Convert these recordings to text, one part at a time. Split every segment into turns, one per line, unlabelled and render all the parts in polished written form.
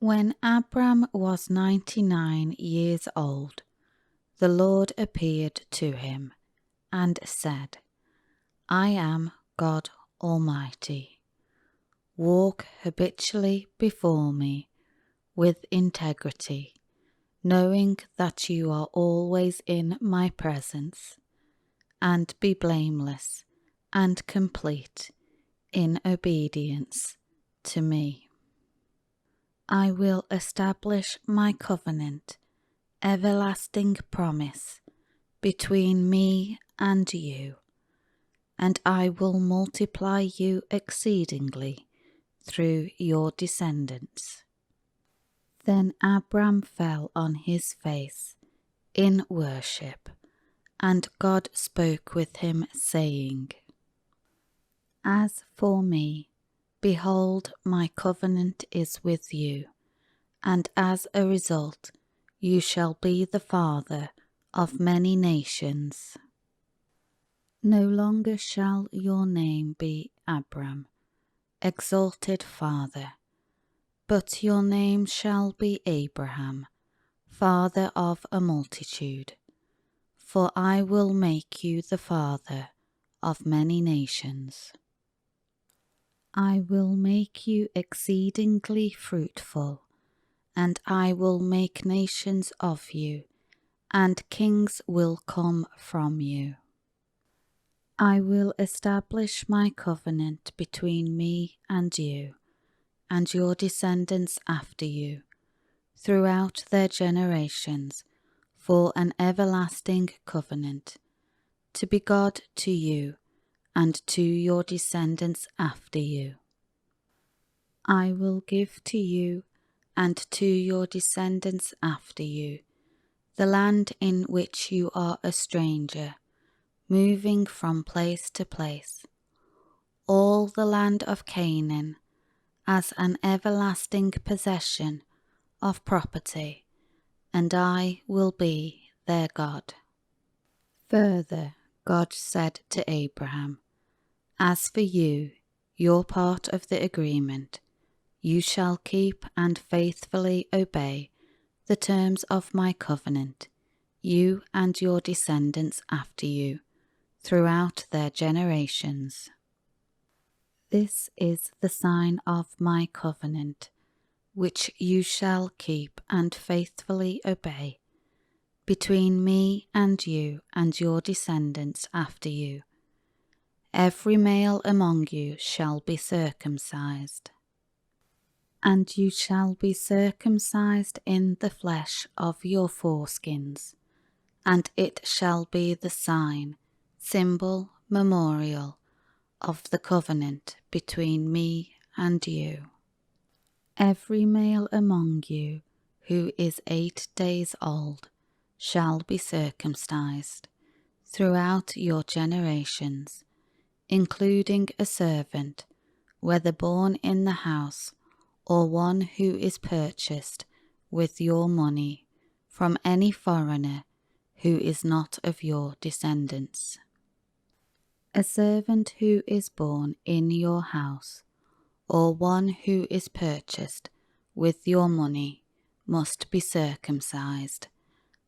When Abram was 99 years old, the Lord appeared to him and said, I am God Almighty. Walk habitually before me with integrity, knowing that you are always in my presence, and be blameless and complete in obedience to me. I will establish my covenant, everlasting promise between me and you, and I will multiply you exceedingly through your descendants. Then Abram fell on his face in worship, and God spoke with him, saying, As for me, behold, my covenant is with you, and as a result you shall be the father of many nations. No longer shall your name be Abram, exalted father, but your name shall be Abraham, father of a multitude, for I will make you the father of many nations. I will make you exceedingly fruitful, and I will make nations of you, and kings will come from you. I will establish my covenant between me and you, and your descendants after you, throughout their generations, for an everlasting covenant, to be God to you and to your descendants after you. I will give to you and to your descendants after you the land in which you are a stranger, moving from place to place, all the land of Canaan, as an everlasting possession of property, and I will be their God. Further, God said to Abraham, As for you, your part of the agreement, you shall keep and faithfully obey the terms of my covenant, you and your descendants after you, throughout their generations. This is the sign of my covenant, which you shall keep and faithfully obey, between me and you and your descendants after you. Every male among you shall be circumcised. And you shall be circumcised in the flesh of your foreskins, and it shall be the sign, symbol, memorial of the covenant between me and you. Every male among you who is 8 days old shall be circumcised throughout your generations, including a servant, whether born in the house or one who is purchased with your money from any foreigner who is not of your descendants. A servant who is born in your house, or one who is purchased with your money, must be circumcised,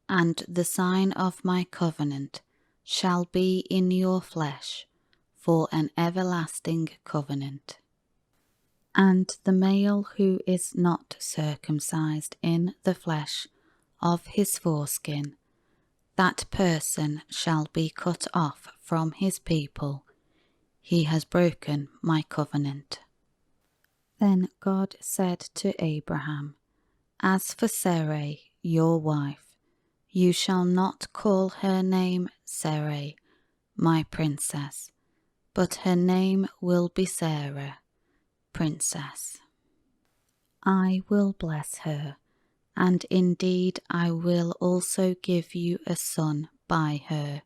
and the sign of my covenant shall be in your flesh for an everlasting covenant. And the male who is not circumcised in the flesh of his foreskin, that person shall be cut off from his people. He has broken my covenant. Then God said to Abraham, As for Sarai, your wife, you shall not call her name Sarai, my princess, but her name will be Sarah, princess. I will bless her, and indeed I will also give you a son by her.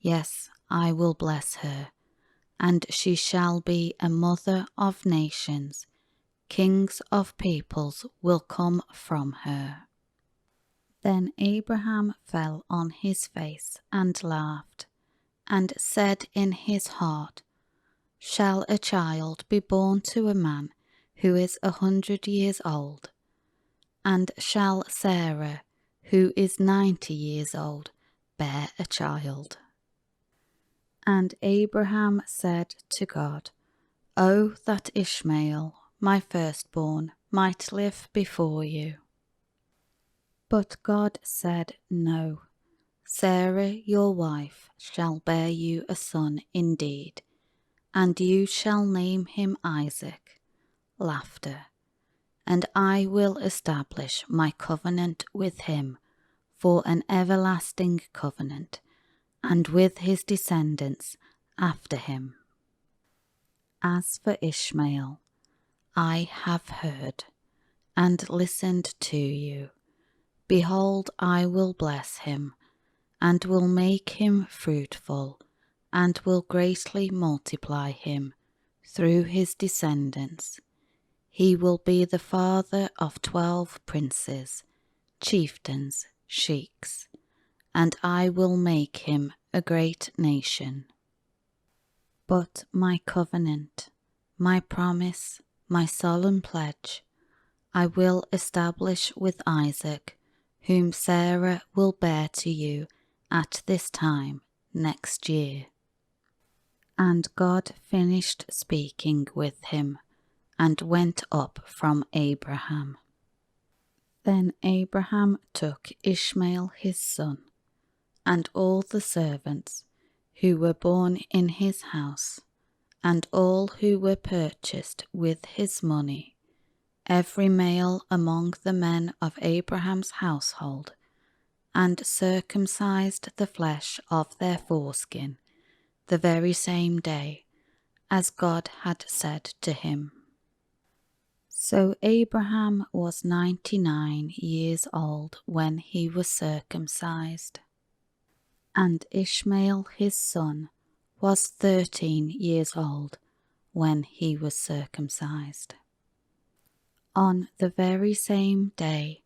Yes, I will bless her, and she shall be a mother of nations. Kings of peoples will come from her. Then Abraham fell on his face and laughed, and said in his heart, Shall a child be born to a man who is 100 years old? And shall Sarah, who is 90 years old, bear a child? And Abraham said to God, Oh, that Ishmael, my firstborn, might live before you. But God said, No, Sarah your wife shall bear you a son indeed, and you shall name him Isaac, laughter, and I will establish my covenant with him for an everlasting covenant, and with his descendants after him. As for Ishmael, I have heard and listened to you. Behold, I will bless him, and will make him fruitful, and will greatly multiply him through his descendants. He will be the father of 12 princes, chieftains, sheiks, and I will make him a great nation. But my covenant, my promise, my solemn pledge, I will establish with Isaac, whom Sarah will bear to you at this time next year. And God finished speaking with him, and went up from Abraham. Then Abraham took Ishmael his son, and all the servants who were born in his house, and all who were purchased with his money, every male among the men of Abraham's household, and circumcised the flesh of their foreskin the very same day, as God had said to him. So Abraham was 99 years old when he was circumcised, and Ishmael his son was 13 years old when he was circumcised. On the very same day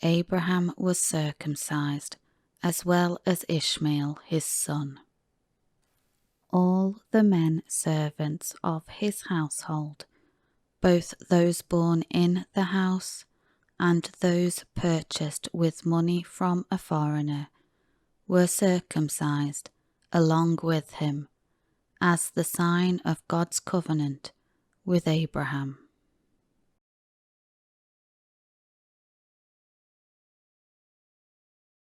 Abraham was circumcised, as well as Ishmael his son. All the men servants of his household, both those born in the house and those purchased with money from a foreigner, were circumcised along with him, as the sign of God's covenant with Abraham.